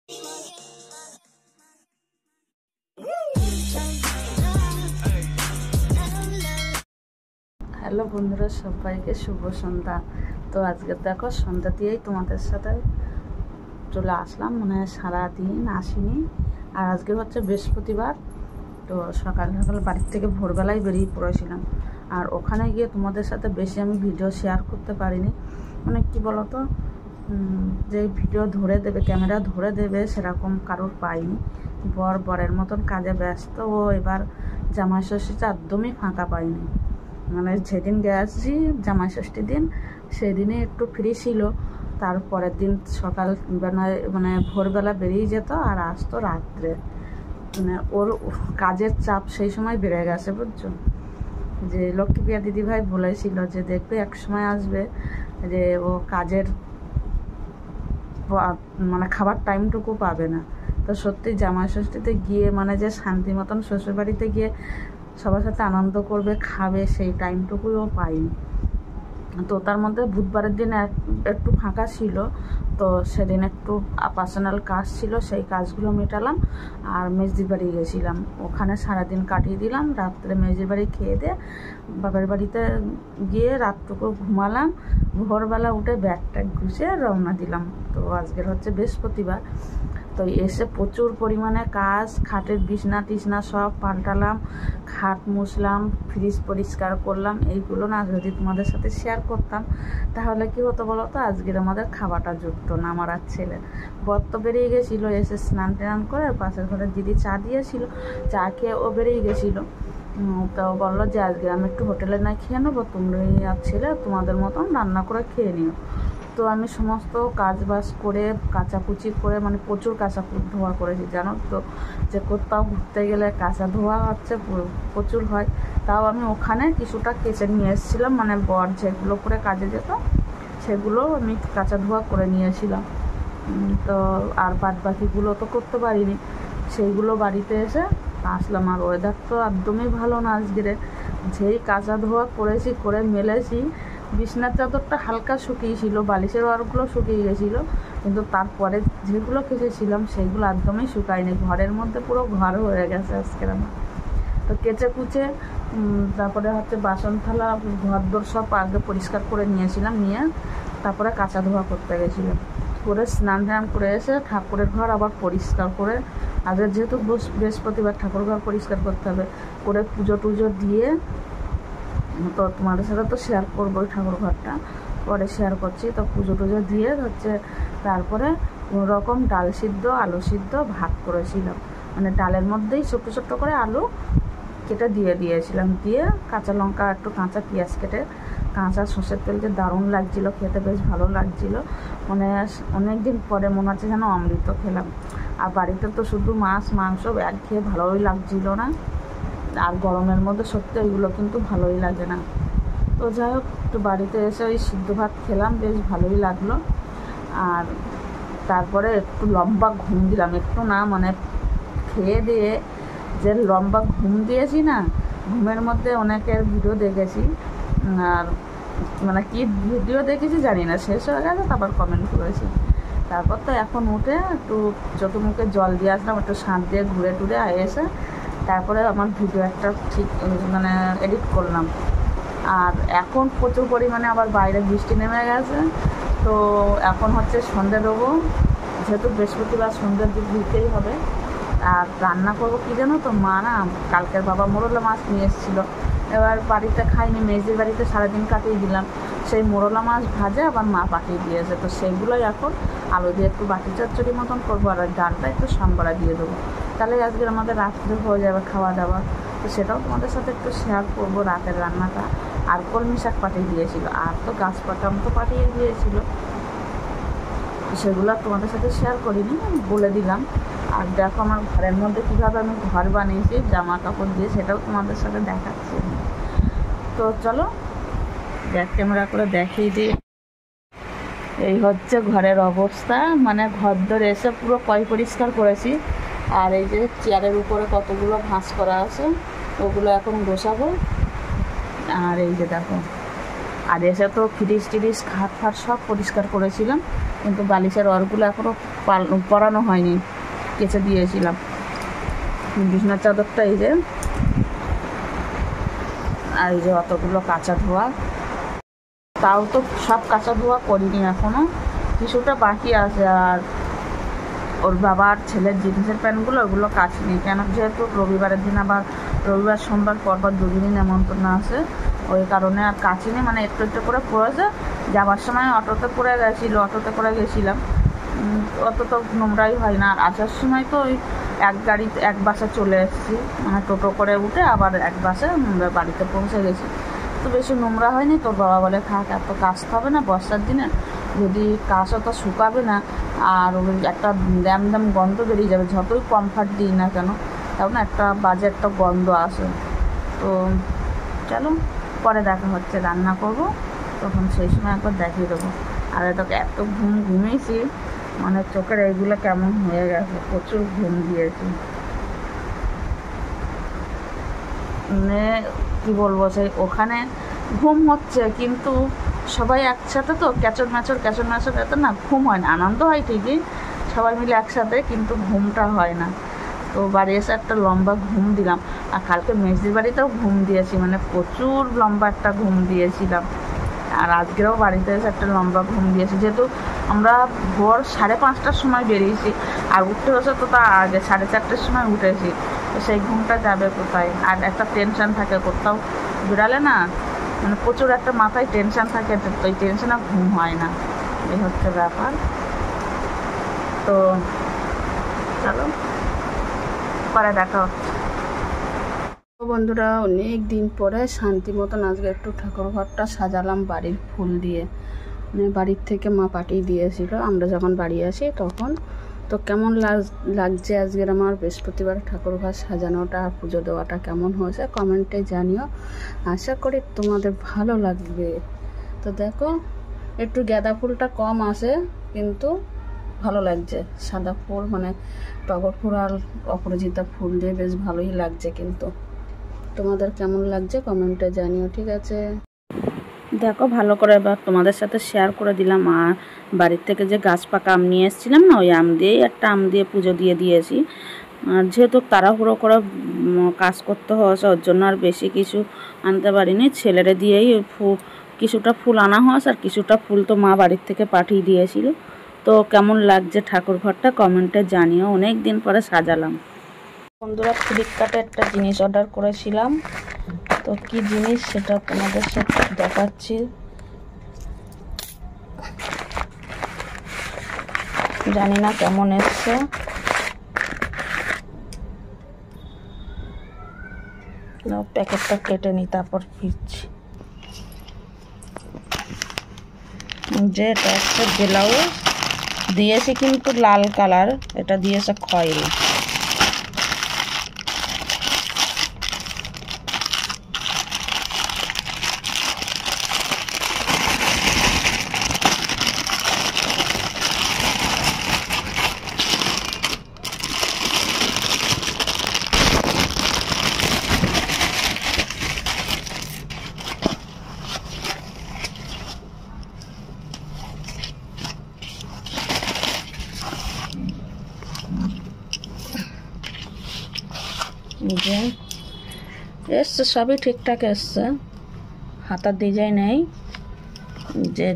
Hello বন্ধুরা, সবাইকে শুভ সন্ধ্যা। তো আজকে দেখো সন্ধ্যা দিয়েই তোমাদের সাথে চলে আসলাম, মানে সারাদিন আসিনি। আর আজকে হচ্ছে বৃহস্পতিবার। তো সকাল সকাল বাড়ির থেকে ভোরবেলায় বেরিয়ে পড়েছিলাম। আর ওখানে গিয়ে তোমাদের সাথে বেশি আমি ভিডিও শেয়ার করতে পারিনি। মানে কী বলতো, যে ভিডিও ধরে দেবে, ক্যামেরা ধরে দেবে সেরকম কারোর পাইনি। বরের মতন কাজে ব্যস্ত। ও এবার জামাই ষষ্ঠীতে একদমই ফাঁকা পাইনি। মানে যেদিন গেছি জামাই ষষ্ঠীর দিন, সেদিনে একটু ফ্রি ছিল। তারপরের দিন সকাল মানে ভোরবেলা বেরিয়ে যেত আর আসতো রাত্রে। মানে ওর কাজের চাপ সেই সময় বেড়ে গেছে, বুঝছো। যে লক্ষ্মীপ্রিয়া দিদিভাই বলেছিল যে দেখবে এক সময় আসবে যে ও কাজের মানে খাবার টাইমটুকু পাবে না। তো সত্যি জামাই ষষ্ঠীতে গিয়ে মানে যে শান্তি মতন শ্বশুরবাড়িতে গিয়ে সবার সাথে আনন্দ করবে, খাবে, সেই টাইমটুকুই ও পাইনি। তো তার মধ্যে বুধবারের দিন একটু ফাঁকা ছিল। তো সেদিন একটু পার্সোনাল কাজ ছিল, সেই কাজগুলো মেটালাম। আর মেজদির বাড়ি গেছিলাম, ওখানে সারাদিন কাটিয়ে দিলাম। রাত্রে মেজদির বাড়ি খেয়ে দিয়ে বাবার বাড়িতে গিয়ে রাতটুকু ঘুমালাম। ভোরবেলা উঠে ব্যাগ ট্যাগ গুছিয়ে রওনা দিলাম। তো আজকের হচ্ছে বৃহস্পতিবার। তো এসে প্রচুর পরিমাণে কাজ, খাটের বিছনা টিছনা সব পাল্টালাম, খাট মুছলাম, ফ্রিজ পরিষ্কার করলাম। এইগুলো না যদি তোমাদের সাথে শেয়ার করতাম তাহলে কি হতো বলো তো, আজকের আমাদের খাবারটা জুটতো না। আমার আর ছেলে বর তো বেরিয়ে গেছিলো, এসে স্নান টান করে পাশের ঘরের দিদি চা দিয়েছিল, চা খেয়ে ও বেরিয়ে গেছিলো। তো বললো যে আজকে আমি একটু হোটেলে না খেয়ে নেবো, তুমি আর ছেলে তোমাদের মতন রান্না করে খেয়ে নিও। তো আমি সমস্ত কাজ বাজ করে কাচাকুচি করে, মানে প্রচুর কাঁচা ধোয়া করেছি জানো তো, যে কোথাও ঘুরতে গেলে কাঁচা ধোয়া হচ্ছে প্রচুর হয়। তাও আমি ওখানে কিছুটা কেচে নিয়ে এসেছিলাম, মানে বর যেগুলো করে কাজে যেত সেগুলো আমি কাঁচা ধোয়া করে নিয়েছিলাম। তো আর বাদ বাকিগুলো তো করতে পারিনি, সেইগুলো বাড়িতে এসে আসলাম। আর ওয়েদার তো একদমই ভালো না আজকের। যেই কাঁচা ধোয়া করেছি, করে মেলেছি, বিছনার চাদরটা হালকা শুকিয়েছিল, বালিশের ওয়ারগুলো শুকিয়ে গেছিলো, কিন্তু তারপরে যেগুলো কেচেছিলাম সেগুলো একদমই শুকায়নি। ঘরের মধ্যে পুরো ঘর হয়ে গেছে আজকের আমার। তো কেচে কুচে তারপরে হচ্ছে বাসন থালা ঘর দোর সব আগে পরিষ্কার করে নিয়েছিলাম, নিয়ে তারপরে কাঁচা ধোয়া করতে গেছিলাম। করে স্নান টান করে এসে ঠাকুরের ঘর আবার পরিষ্কার করে, আগে যেহেতু বৃহস্পতিবার ঠাকুর ঘর পরিষ্কার করতে হবে, করে পুজো টুজো দিয়ে, তো তোমাদের সাথে তো শেয়ার করবো ঠাকুর ঘরটা, পরে শেয়ার করছি। তো পুজো টুজো দিয়ে হচ্ছে তারপরে কোনোরকম ডাল সিদ্ধ আলু সিদ্ধ ভাত করেছিলাম। মানে ডালের মধ্যেই ছোট্টো ছোট্টো করে আলু কেটে দিয়ে দিয়েছিলাম, দিয়ে কাঁচা লঙ্কা একটু কাঁচা পেঁয়াজ কেটে, কাঁচা সর্ষের তেল, যে দারুণ লাগছিলো খেতে, বেশ ভালো লাগছিলো। মানে অনেক দিন পরে মনে হচ্ছে যেন অমৃত খেলাম। আর বাড়িতে তো শুধু মাছ মাংস এক খেয়ে ভালোই লাগছিলো না। আর গরমের মধ্যে সত্যি ওইগুলো কিন্তু ভালোই লাগে না। তো যাই হোক, একটু বাড়িতে এসে ওই সিদ্ধ ভাত খেলাম, বেশ ভালোই লাগলো। আর তারপরে একটু লম্বা ঘুম দিলাম, একটু না মানে খেয়ে দিয়ে যে লম্বা ঘুম দিয়েছি না, ঘুমের মধ্যে অনেকের ভিডিও দেখেছি। আর মানে কি ভিডিও দেখেছি জানি না, শেষ হয়ে গেছে, তারপর কমেন্ট করেছি। তারপর তো এখন উঠে একটু চোখে মুখে জল দিয়ে আসলাম, একটু শাঁত দিয়ে ঘুরে টুরে এসে তারপরে আমার ভিডিও একটা ঠিক মানে এডিট করলাম। আর এখন প্রচুর পরিমাণে আবার বাইরে বৃষ্টি নেমে গেছে। তো এখন হচ্ছে সন্ধ্যে দেবো, যেহেতু বৃহস্পতিবার সন্ধ্যের দিক দিতেই হবে। আর রান্না করবো কী জানো তো, মা না কালকের বাবা মোরলা মাছ নিয়ে এসেছিলো, এবার বাড়িতে খাইনি, মেজদির বাড়িতে সারাদিন কাটিয়ে দিলাম। সেই মোরলা মাছ ভাজে আবার মা পাঠিয়ে দিয়েছে, তো সেইগুলোই এখন আলু দিয়ে একটু বাটি চচ্চড়ি মতন করবো, আর ডালটা একটু সাম্বরা দিয়ে দেবো। তাহলে আজকে আমাদের রাত্রে হয়ে যাবে খাওয়া দাওয়া। তো সেটাও তোমাদের সাথে একটু শেয়ার করবো, রাতের রান্নাটা। আর কলমি শাক পাঠিয়ে দিয়েছিলো, আর তো গাছ পাতাম তো পাঠিয়ে দিয়েছিলো, সেগুলো তোমাদের সাথে শেয়ার করিনি, বলে দিলাম। আর দেখো আমার ঘরের মধ্যে কীভাবে আমি ঘর বানিয়েছি জামা কাপড় দিয়ে, সেটাও তোমাদের সাথে দেখাচ্ছি। তো চলো ব্যাক ক্যামেরা করে দেখিয়ে দিই। এই হচ্ছে ঘরের অবস্থা, মানে ঘর ধরে এসে পুরো পরিষ্কার করেছি। আর এই যে চেয়ারের উপরে কতগুলো ভাঁজ করা আছে, ওগুলো এখন গোছাবো। আর এই যে দেখো, আর এসে তো ফ্রিজ টিরিজ খাট ফাট সব পরিষ্কার করেছিলাম। কিন্তু বালিশের ওয়ারগুলো এখনও পরানো হয়নি, কেচে দিয়েছিলাম। বিছানার চাদরটা এই যে, আর এই যে অতগুলো কাঁচা ধোয়া, তাও তো সব কাঁচা ধোয়া করিনি এখনও, কিছুটা বাকি আছে। আর ওর বাবার ছেলের জিন্সের প্যান্টগুলো ওগুলো কাচিনি, কেন যেহেতু রবিবারের দিন আবার রবিবার সোমবার পরপর দুদিনই নেমন্তন্ন আছে, ওই কারণে আর কাচিনি। মানে একটু একটু করে পড়েছে, যাওয়ার সময় অটোতে করে গেছিলাম, অত তো নোংরাই হয় না। আর আসার সময় তো ওই এক বাসে চলে এসেছি, মানে টোটো করে উঠে আবার এক বাসে বাড়িতে পৌঁছে গেছি, তো বেশি নোংরা হয়নি। তোর বাবা বলে থাক, এত কাচতে হবে না বর্ষার দিনে, যদি কাচও তো শুকাবে না, আর ওই একটা দ্যাম গন্ধ বেরিয়ে যাবে, যতই কমফর্ট দিই না কেন, তেমন একটা বাজে একটা গন্ধ আসে। তো চলো পরে দেখা হচ্ছে, রান্না করব তখন সেই সময় একবার দেখিয়ে দেবো। আর এটাকে এত ঘুমিয়েছি, মানে চোখের এইগুলো কেমন হয়ে গেছে, প্রচুর ঘুম দিয়েছি। মানে কী বলবো, সেই ওখানে ঘুম হচ্ছে, কিন্তু সবাই একসাথে তো ক্যাচর ম্যাচর এত না ঘুম হয় না, আনন্দ হয় ঠিকই সবাই মিলে একসাথে, কিন্তু ঘুমটা হয় না। তো বাড়ি এসে একটা লম্বা ঘুম দিলাম। আর কালকে মেজদির বাড়িতেও ঘুম দিয়েছি, মানে প্রচুর লম্বা একটা ঘুম দিয়েছিলাম। আর আজকেও বাড়িতে এসে একটা লম্বা ঘুম দিয়েছি, যেহেতু আমরা ভোর 5:30টার সময় বেরিয়েছি, আর উঠতে হচ্ছে তো তার আগে 4:30টার সময় উঠেছি, তো সেই ঘুমটা যাবে কোথায়। আর একটা টেনশান থাকে, কোথাও বেরালে না, মানে প্রচুর একটা মাথায় টেনশান থাকে, তো ওই টেনশানে ঘুম হয় না, এই হচ্ছে ব্যাপার। তো চলো পরে দেখা হচ্ছে। বন্ধুরা, অনেক দিন পরে শান্তি মতন আজকে একটু ঠাকুর ঘরটা সাজালাম বাড়ির ফুল দিয়ে, মানে বাড়ির থেকে মা পাঠিয়ে দিয়েছিল আমরা যখন বাড়ি আসি তখন। তো কেমন লাগছে আজকের আমার বৃহস্পতিবার ঠাকুর ঘর সাজানোটা, পুজো দেওয়াটা কেমন হয়েছে কমেন্টে জানিও, আশা করি তোমাদের ভালো লাগবে। তো দেখো একটু গাঁদা ফুলটা কম আসে, কিন্তু ভালো লাগছে, সাদা ফুল মানে টগর ফুল আর অপরাজিতা ফুল দিয়ে বেশ ভালোই লাগছে। কিন্তু তোমাদের কেমন লাগছে কমেন্টে জানিও, ঠিক আছে? দেখো ভালো করে এবার তোমাদের সাথে শেয়ার করে দিলাম। আর বাড়ির থেকে যে গাছ পাকা আম নিয়ে এসেছিলাম না, ওই আম দিয়েই একটা আম দিয়ে পুজো দিয়ে দিয়েছি। আর যেহেতু তাড়াহুড়ো করে কাজ করতে হয়েছে, ওর জন্য আর বেশি কিছু আনতে পারিনি, ছেলেরে দিয়েই কিছুটা ফুল আনা হয়েছে, আর কিছুটা ফুল তো মা বাড়ির থেকে পাঠিয়ে দিয়েছিল। তো কেমন লাগছে ঠাকুর ঘরটা কমেন্টে জানিও, অনেক দিন পরে সাজালাম। বন্ধুরা, ফ্লিপকার্টে একটা জিনিস অর্ডার করেছিলাম, তো কি জিনিস সেটা তোমাদের সাথে দেখাচ্ছি। জানি না কেমন এসছে, প্যাকেটটা কেটে নিই তারপর ফিরছি। যে এটা একটা ব্লাউজ দিয়েছে, কিন্তু লাল কালার, এটা দিয়েছে খয়েরি। যে এসছে সবই ঠিকঠাক এসছে, হাতার ডিজাইন নেই, যে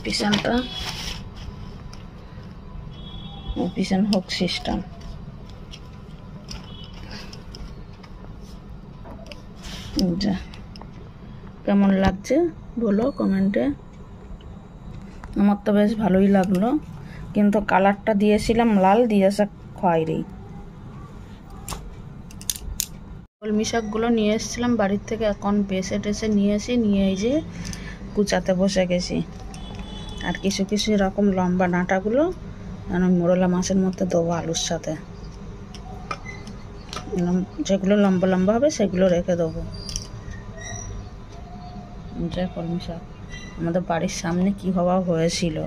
পিছনটা পিছন হুক সিস্টেম। যা কেমন লাগছে বলো কমেন্টে, আমার তো বেশ ভালোই লাগলো, কিন্তু কালারটা দিয়েছিলাম লাল, দিয়েছে খয়েরি। কলমি শাকগুলো নিয়ে এসেছিলাম বাড়ির থেকে, এখন বেছে টেসে নিয়ে এই যে কুচাতে বসে গেছি। আর কিছু এরকম লম্বা ডাঁটাগুলো মোরলা মাছের মধ্যে দেবো আলুর সাথে, যেগুলো লম্বা লম্বা হবে সেগুলো রেখে দেবো। যে কলমি শাক আমাদের বাড়ির সামনে কী হওয়া হয়েছিল।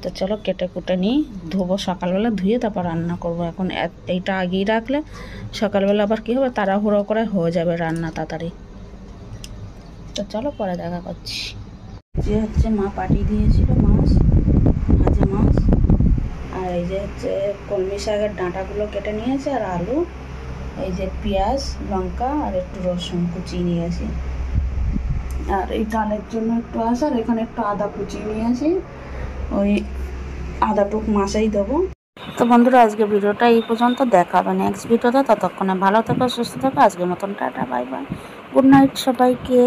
তো চলো কেটে কুটে নিই, ধোবো সকালবেলা, ধুয়ে তারপর রান্না করব। এখন এইটা আগেই রাখলে সকালবেলা আবার কী হবে, তাড়াহুড়ো করে হয়ে যাবে রান্না তাড়াতাড়ি। তো চলো পরে দেখা করছি। যে হচ্ছে মা পাঠিয়ে দিয়েছিল মাছ, ভাজা মাছ, আর এই যে হচ্ছে কলমি শাকের ডাঁটাগুলো কেটে নিয়েছে, আর আলু, এই যে পেঁয়াজ লঙ্কা আর একটু রসুন কুচিয়ে নিয়েছি, আর এই ডালের জন্য একটু আছে, আর এখানে একটু আদা কুচিয়ে নিয়েছি, ওই আদাটুক মাছেই দেবো। তো বন্ধুরা আজকে ভিডিওটা এই পর্যন্ত, দেখা হবে নেক্সট ভিডিওতে। ততক্ষণে ভালো থেকো, সুস্থ থেকো। আজকের মতন tata, bye bye, good night সবাইকে।